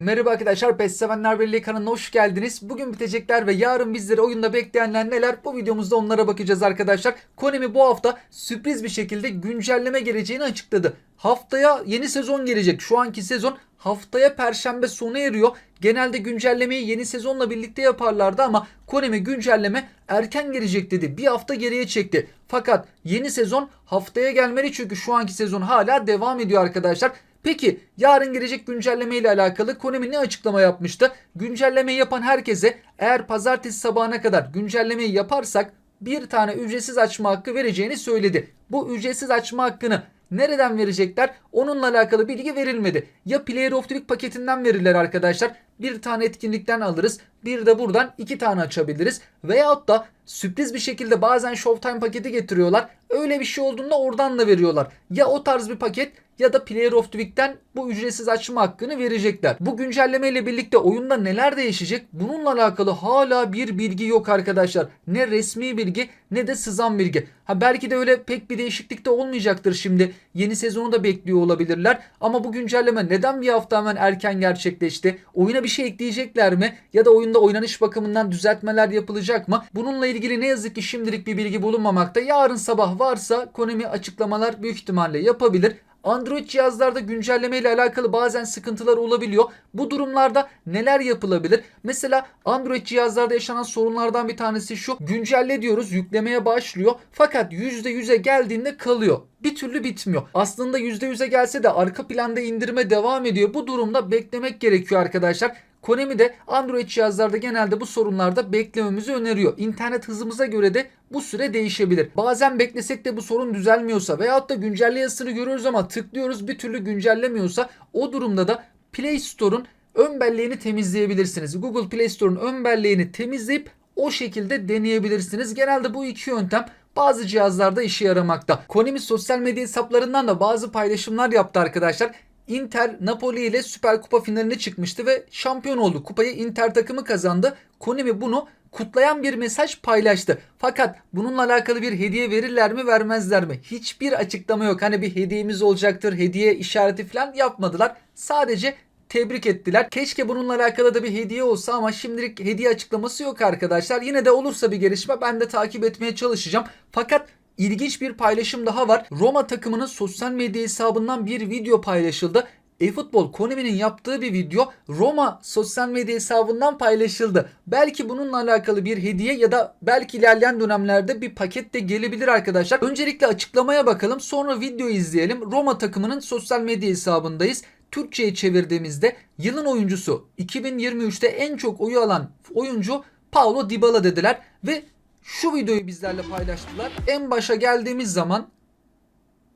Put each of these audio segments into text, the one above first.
Merhaba arkadaşlar, PES Sevenler Birliği kanalına hoş geldiniz. Bugün bitecekler ve yarın bizleri oyunda bekleyenler neler? Bu videomuzda onlara bakacağız arkadaşlar. Konami bu hafta sürpriz bir şekilde güncelleme geleceğini açıkladı. Haftaya yeni sezon gelecek. Şu anki sezon haftaya Perşembe sona eriyor. Genelde güncellemeyi yeni sezonla birlikte yaparlardı ama Konami güncelleme erken gelecek dedi. Bir hafta geriye çekti. Fakat yeni sezon haftaya gelmeli çünkü şu anki sezon hala devam ediyor arkadaşlar. Peki yarın gelecek güncelleme ile alakalı Konami ne açıklama yapmıştı? Güncellemeyi yapan herkese eğer pazartesi sabahına kadar güncellemeyi yaparsak bir tane ücretsiz açma hakkı vereceğini söyledi. Bu ücretsiz açma hakkını nereden verecekler? Onunla alakalı bilgi verilmedi. Ya Player of the Week paketinden verirler arkadaşlar. Bir tane etkinlikten alırız. Bir de buradan 2 tane açabiliriz. Veyahut da sürpriz bir şekilde bazen Showtime paketi getiriyorlar. Öyle bir şey olduğunda oradan da veriyorlar. Ya o tarz bir paket ya da Player of the Week'ten bu ücretsiz açma hakkını verecekler. Bu güncelleme ile birlikte oyunda neler değişecek? Bununla alakalı hala bir bilgi yok arkadaşlar. Ne resmi bilgi ne de sızan bilgi. Belki de öyle pek bir değişiklik de olmayacaktır şimdi. Yeni sezonu da bekliyor olabilirler. Ama bu güncelleme neden bir hafta hemen erken gerçekleşti? Oyuna bir şey ekleyecekler mi? Ya da oyunda oynanış bakımından düzeltmeler yapılacak mı? Bununla ilgili ne yazık ki şimdilik bir bilgi bulunmamakta. Yarın sabah varsa Konami açıklamalar büyük ihtimalle yapabilir. Android cihazlarda güncelleme ile alakalı bazen sıkıntılar olabiliyor. Bu durumlarda neler yapılabilir? Mesela Android cihazlarda yaşanan sorunlardan bir tanesi şu. Güncelle diyoruz, yüklemeye başlıyor. Fakat %100'e geldiğinde kalıyor. Bir türlü bitmiyor. Aslında %100'e gelse de arka planda indirme devam ediyor. Bu durumda beklemek gerekiyor arkadaşlar. Konami de Android cihazlarda genelde bu sorunlarda beklememizi öneriyor. İnternet hızımıza göre de bu süre değişebilir. Bazen beklesek de bu sorun düzelmiyorsa veyahut da güncelle yazısını görüyoruz ama tıklıyoruz bir türlü güncellemiyorsa o durumda da Play Store'un ön belleğini temizleyebilirsiniz. Google Play Store'un ön belleğini temizleyip o şekilde deneyebilirsiniz. Genelde bu iki yöntem bazı cihazlarda işe yaramakta. Konami sosyal medya hesaplarından da bazı paylaşımlar yaptı arkadaşlar. Inter Napoli ile Süper Kupa finaline çıkmıştı ve şampiyon oldu. Kupayı Inter takımı kazandı. Konami bunu kutlayan bir mesaj paylaştı. Fakat bununla alakalı bir hediye verirler mi vermezler mi? Hiçbir açıklama yok. Hani bir hediyemiz olacaktır, hediye işareti falan yapmadılar. Sadece tebrik ettiler. Keşke bununla alakalı da bir hediye olsa ama şimdilik hediye açıklaması yok arkadaşlar. Yine de olursa bir gelişme ben de takip etmeye çalışacağım. Fakat İlginç bir paylaşım daha var. Roma takımının sosyal medya hesabından bir video paylaşıldı. eFootball Konami'nin yaptığı bir video Roma sosyal medya hesabından paylaşıldı. Belki bununla alakalı bir hediye ya da belki ilerleyen dönemlerde bir paket de gelebilir arkadaşlar. Öncelikle açıklamaya bakalım, sonra videoyu izleyelim. Roma takımının sosyal medya hesabındayız. Türkçe'ye çevirdiğimizde yılın oyuncusu 2023'te en çok oyu alan oyuncu Paulo Dybala dediler ve şu videoyu bizlerle paylaştılar. En başa geldiğimiz zaman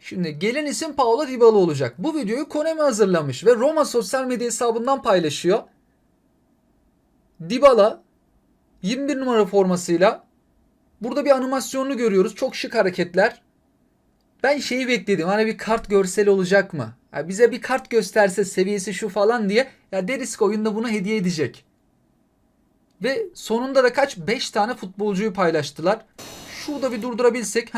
şimdi gelen isim Paulo Dybala olacak. Bu videoyu Konami hazırlamış ve Roma sosyal medya hesabından paylaşıyor. Dybala 21 numara formasıyla burada bir animasyonunu görüyoruz. Çok şık hareketler. Ben şeyi bekledim. Hani bir kart görseli olacak mı? Bize bir kart gösterse seviyesi şu falan diye. Ya deriz ki oyunda bunu hediye edecek. Ve sonunda da kaç? 5 tane futbolcuyu paylaştılar. Şurada bir durdurabilsek.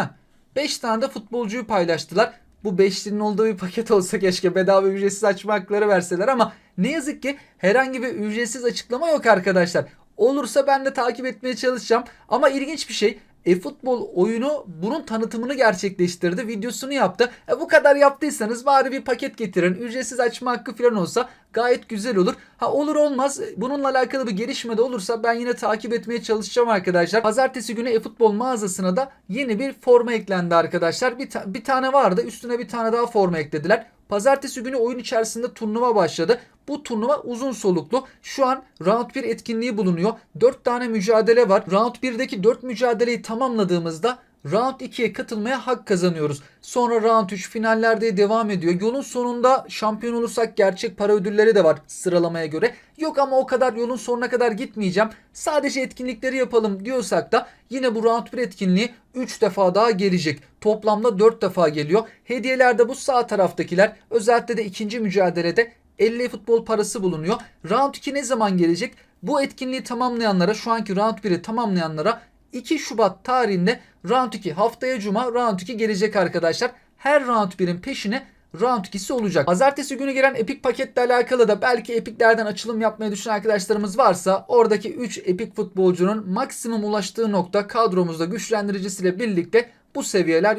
5 tane de futbolcuyu paylaştılar. Bu 5'linin olduğu bir paket olsa keşke bedava ücretsiz açma hakları verseler ama ne yazık ki herhangi bir ücretsiz açıklama yok arkadaşlar. Olursa ben de takip etmeye çalışacağım. Ama ilginç bir şey. eFootball oyunu bunun tanıtımını gerçekleştirdi. Videosunu yaptı. Bu kadar yaptıysanız bari bir paket getirin. Ücretsiz açma hakkı falan olsa gayet güzel olur. Olur olmaz. Bununla alakalı bir gelişme de olursa ben yine takip etmeye çalışacağım arkadaşlar. Pazartesi günü eFootball mağazasına da yeni bir forma eklendi arkadaşlar. Bir tane vardı. Üstüne bir tane daha forma eklediler. Pazartesi günü oyun içerisinde turnuva başladı. Bu turnuva uzun soluklu. Şu an Round 1 etkinliği bulunuyor. 4 tane mücadele var. Round 1'deki 4 mücadeleyi tamamladığımızda Round 2'ye katılmaya hak kazanıyoruz. Sonra Round 3 finallerde devam ediyor. Yolun sonunda şampiyon olursak gerçek para ödülleri de var sıralamaya göre. Yok ama o kadar yolun sonuna kadar gitmeyeceğim. Sadece etkinlikleri yapalım diyorsak da yine bu Round 1 etkinliği 3 defa daha gelecek. Toplamda 4 defa geliyor. Hediyelerde bu sağ taraftakiler, özellikle de ikinci mücadelede 50 futbol parası bulunuyor. Round 2 ne zaman gelecek? Bu etkinliği tamamlayanlara, şu anki Round 1'i tamamlayanlara 2 Şubat tarihinde Round 2 haftaya Cuma Round 2 gelecek arkadaşlar. Her Round 1'in peşine round 2'si olacak. Pazartesi günü gelen Epic paketle alakalı da belki Epic'lerden açılım yapmayı düşünen arkadaşlarımız varsa oradaki 3 Epic futbolcunun maksimum ulaştığı nokta kadromuzda güçlendiricisiyle birlikte bu seviyeler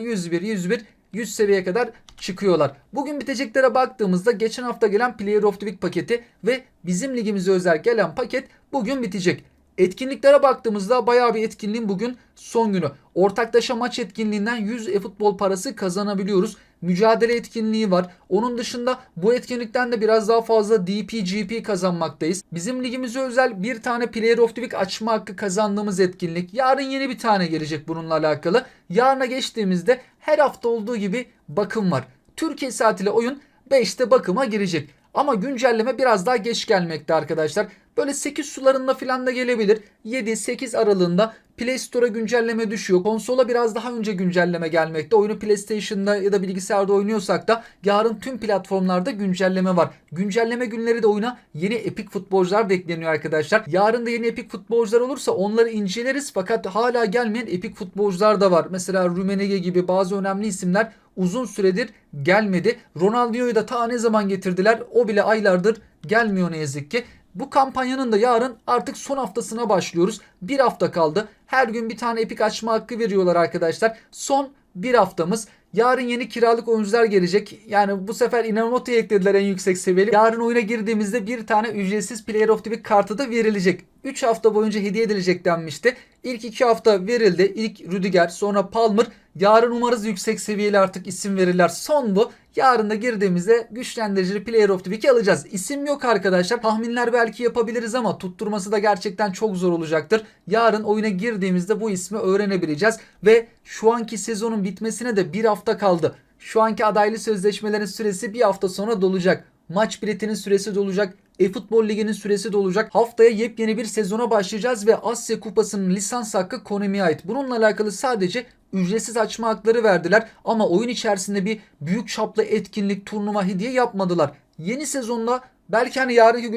100 seviyeye kadar çıkıyorlar. Bugün biteceklere baktığımızda geçen hafta gelen Player of the Week paketi ve bizim ligimize özel gelen paket bugün bitecek. Etkinliklere baktığımızda bayağı bir etkinliğin bugün son günü. Ortaklaşa maç etkinliğinden 100 e-futbol parası kazanabiliyoruz. Mücadele etkinliği var. Onun dışında bu etkinlikten de biraz daha fazla DP kazanmaktayız. Bizim ligimize özel bir tane Player of the Week açma hakkı kazandığımız etkinlik. Yarın yeni bir tane gelecek bununla alakalı. Yarına geçtiğimizde her hafta olduğu gibi bakım var. Türkiye saatiyle oyun 5'te bakıma girecek. Ama güncelleme biraz daha geç gelmekte arkadaşlar. Böyle 8 sularında falan da gelebilir. 7-8 aralığında Play Store'a güncelleme düşüyor. Konsola biraz daha önce güncelleme gelmekte. Oyunu PlayStation'da ya da bilgisayarda oynuyorsak da yarın tüm platformlarda güncelleme var. Güncelleme günleri de oyuna yeni Epic futbolcular da ekleniyor arkadaşlar. Yarın da yeni Epic futbolcular olursa onları inceleriz. Fakat hala gelmeyen Epic futbolcular da var. Mesela Rummenigge gibi bazı önemli isimler uzun süredir gelmedi. Ronaldinho'yu da ta ne zaman getirdiler? O bile aylardır gelmiyor ne yazık ki. Bu kampanyanın da yarın artık son haftasına başlıyoruz. Bir hafta kaldı. Her gün bir tane Epic açma hakkı veriyorlar arkadaşlar. Son bir haftamız. Yarın yeni kiralık oyuncular gelecek. Yani bu sefer Inamoto'yu eklediler en yüksek seviyeli. Yarın oyuna girdiğimizde bir tane ücretsiz Player of the Week kartı da verilecek. 3 hafta boyunca hediye edilecek denmişti. İlk 2 hafta verildi. İlk Rüdiger, sonra Palmer. Yarın umarız yüksek seviyeli artık isim verirler. Son bu. Yarın da girdiğimizde güçlendiricili Player of the Week'i alacağız. İsim yok arkadaşlar. Tahminler belki yapabiliriz ama tutturması da gerçekten çok zor olacaktır. Yarın oyuna girdiğimizde bu ismi öğrenebileceğiz. Ve şu anki sezonun bitmesine de bir hafta kaldı. Şu anki adaylı sözleşmelerin süresi bir hafta sonra dolacak. Maç biletinin süresi dolacak. E-Futbol Ligi'nin süresi dolacak. Haftaya yepyeni bir sezona başlayacağız ve Asya Kupası'nın lisans hakkı Konami'ye ait. Bununla alakalı sadece ücretsiz açma hakları verdiler ama oyun içerisinde bir büyük çaplı etkinlik, turnuva, hediye yapmadılar. Yeni sezonda belki hani yarınki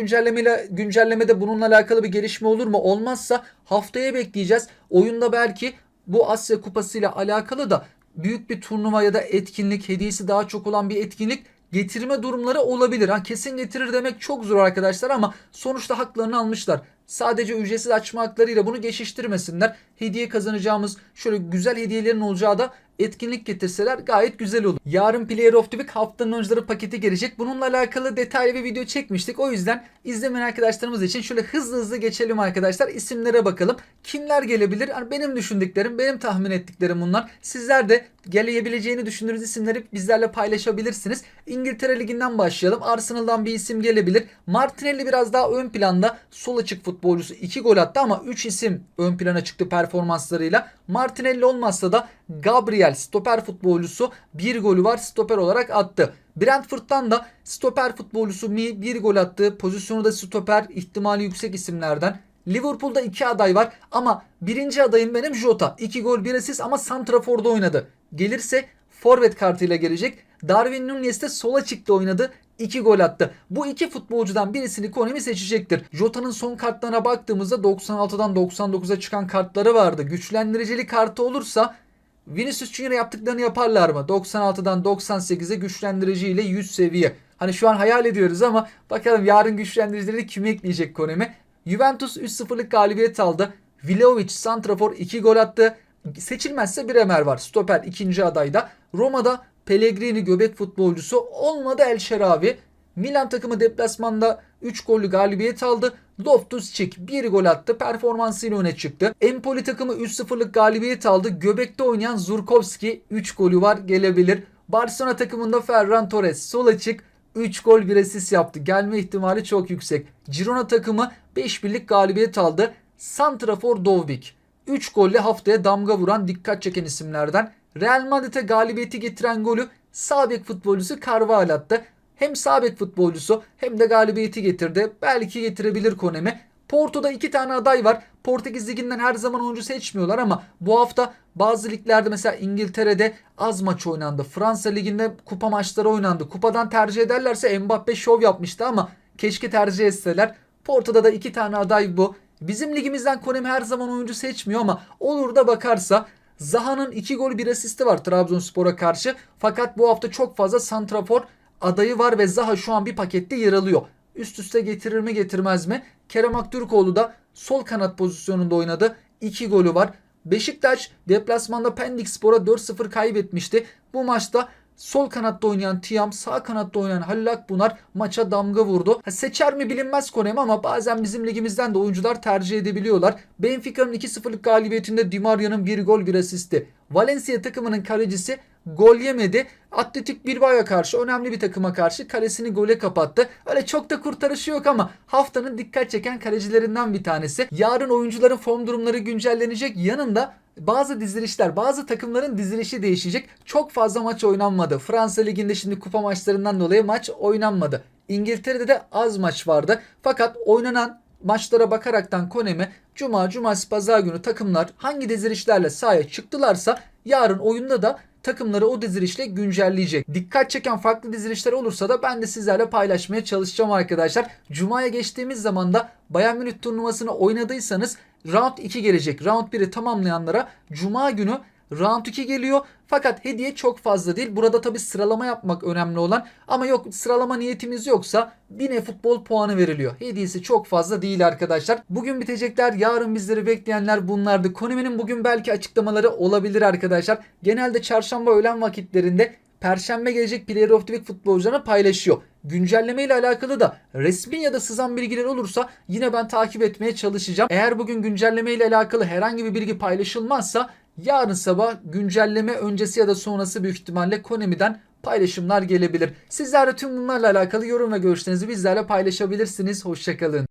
güncellemede bununla alakalı bir gelişme olur mu? Olmazsa haftaya bekleyeceğiz. Oyunda belki bu Asya Kupası ile alakalı da büyük bir turnuva ya da etkinlik, hediyesi daha çok olan bir etkinlik getirme durumları olabilir. Kesin getirir demek çok zor arkadaşlar ama sonuçta haklarını almışlar. Sadece ücretsiz açma haklarıyla bunu geçiştirmesinler. Hediye kazanacağımız şöyle güzel hediyelerin olacağı da etkinlik getirseler gayet güzel olur. Yarın Player of the Week haftanın oyuncuları paketi gelecek. Bununla alakalı detaylı bir video çekmiştik. O yüzden izlemeyen arkadaşlarımız için şöyle hızlı geçelim arkadaşlar. İsimlere bakalım. Kimler gelebilir? Benim düşündüklerim, benim tahmin ettiklerim bunlar. Sizler de gelebileceğini düşündüğünüz isimleri bizlerle paylaşabilirsiniz. İngiltere Ligi'nden başlayalım. Arsenal'dan bir isim gelebilir. Martinelli biraz daha ön planda. Sol açık futbolcusu 2 gol attı ama 3 isim ön plana çıktı performanslarıyla. Martinelli olmazsa da Gabriel stoper futbolcusu 1 golü var, stoper olarak attı. Brentford'dan da stoper futbolcusu Mi 1 gol attı. Pozisyonu da stoper, ihtimali yüksek isimlerden. Liverpool'da 2 aday var ama birinci adayım benim Jota. 2 gol 1 asist ama santraforda oynadı. Gelirse forvet kartıyla gelecek. Darwin Núñez de sola çıktı oynadı. 2 gol attı. Bu iki futbolcudan birisini Konami seçecektir. Jota'nın son kartlarına baktığımızda 96'dan 99'a çıkan kartları vardı. Güçlendiricili kartı olursa Vinicius Junior yaptıklarını yaparlar mı? 96'dan 98'e güçlendiriciyle 100 seviye. Hani şu an hayal ediyoruz ama bakalım yarın güçlendiricileri kimi ekleyecek Konami? Juventus 3-0'lık galibiyet aldı. Vlahovic santrafor 2 gol attı. Seçilmezse Bremer var. Stoper ikinci adayda. Roma'da Pellegrini göbek futbolcusu, olmadı El Şeravi. Milan takımı deplasmanda 3 gollü galibiyet aldı. Loftus-Cheek 1 gol attı. Performansıyla öne çıktı. Empoli takımı 3-0'lık galibiyet aldı. Göbekte oynayan Zurkowski 3 golü var, gelebilir. Barcelona takımında Ferran Torres sol açık 3 gol 1 asist yaptı. Gelme ihtimali çok yüksek. Girona takımı 5-1'lik galibiyet aldı. Santrafor Dovbik 3 golle haftaya damga vuran, dikkat çeken isimlerden. Real Madrid'e galibiyeti getiren golü sağ bek futbolcusu Carvajal attı. Hem sağ bek futbolcusu hem de galibiyeti getirdi. Belki getirebilir Konami. Porto'da 2 tane aday var. Portekiz Ligi'nden her zaman oyuncu seçmiyorlar ama bu hafta bazı liglerde, mesela İngiltere'de az maç oynandı. Fransa Ligi'nde kupa maçları oynandı. Kupadan tercih ederlerse Mbappe şov yapmıştı ama keşke tercih etseler. Porto'da da 2 tane aday bu. Bizim ligimizden Konami her zaman oyuncu seçmiyor ama olur da bakarsa Zaha'nın 2 gol 1 asisti var Trabzonspor'a karşı. Fakat bu hafta çok fazla santrafor adayı var ve Zaha şu an bir pakette yer alıyor. Üst üste getirir mi getirmez mi? Kerem Aktürkoğlu da sol kanat pozisyonunda oynadı. 2 golü var. Beşiktaş deplasmanda Pendikspor'a 4-0 kaybetmişti. Bu maçta sol kanatta oynayan Tiam, sağ kanatta oynayan Halil Akbunar maça damga vurdu. Seçer mi bilinmez Konemi ama bazen bizim ligimizden de oyuncular tercih edebiliyorlar. Benfica'nın 2-0'lık galibiyetinde Di Maria'nın 1 gol 1 asisti. Valencia takımının kalecisi gol yemedi. Atletik Bilbao'ya karşı, önemli bir takıma karşı kalesini gole kapattı. Öyle çok da kurtarışı yok ama haftanın dikkat çeken kalecilerinden bir tanesi. Yarın oyuncuların form durumları güncellenecek. Yanında bazı dizilişler, bazı takımların dizilişi değişecek. Çok fazla maç oynanmadı. Fransa Ligi'nde şimdi kupa maçlarından dolayı maç oynanmadı. İngiltere'de de az maç vardı. Fakat oynanan maçlara bakaraktan Konemi Cuma, Cumartesi, Pazar günü takımlar hangi dizilişlerle sahaya çıktılarsa yarın oyunda da takımları o dizilişle güncelleyecek. Dikkat çeken farklı dizilişler olursa da ben de sizlerle paylaşmaya çalışacağım arkadaşlar. Cuma'ya geçtiğimiz zaman da Bayern Münih turnuvasını oynadıysanız Round 2 gelecek. Round 1'i tamamlayanlara Cuma günü Round 2 geliyor. Fakat hediye çok fazla değil. Burada tabi sıralama yapmak önemli olan. Ama yok, sıralama niyetimiz yoksa 1000 futbol puanı veriliyor. Hediyesi çok fazla değil arkadaşlar. Bugün bitecekler. Yarın bizleri bekleyenler bunlardı. Konemi'nin bugün belki açıklamaları olabilir arkadaşlar. Genelde çarşamba öğlen vakitlerinde Perşembe gelecek Player of the Week futbolcularını paylaşıyor. Güncelleme ile alakalı da resmi ya da sızan bilgiler olursa yine ben takip etmeye çalışacağım. Eğer bugün güncelleme ile alakalı herhangi bir bilgi paylaşılmazsa yarın sabah güncelleme öncesi ya da sonrası büyük ihtimalle Konami'den paylaşımlar gelebilir. Sizler de tüm bunlarla alakalı yorum ve görüşlerinizi bizlerle paylaşabilirsiniz. Hoşçakalın.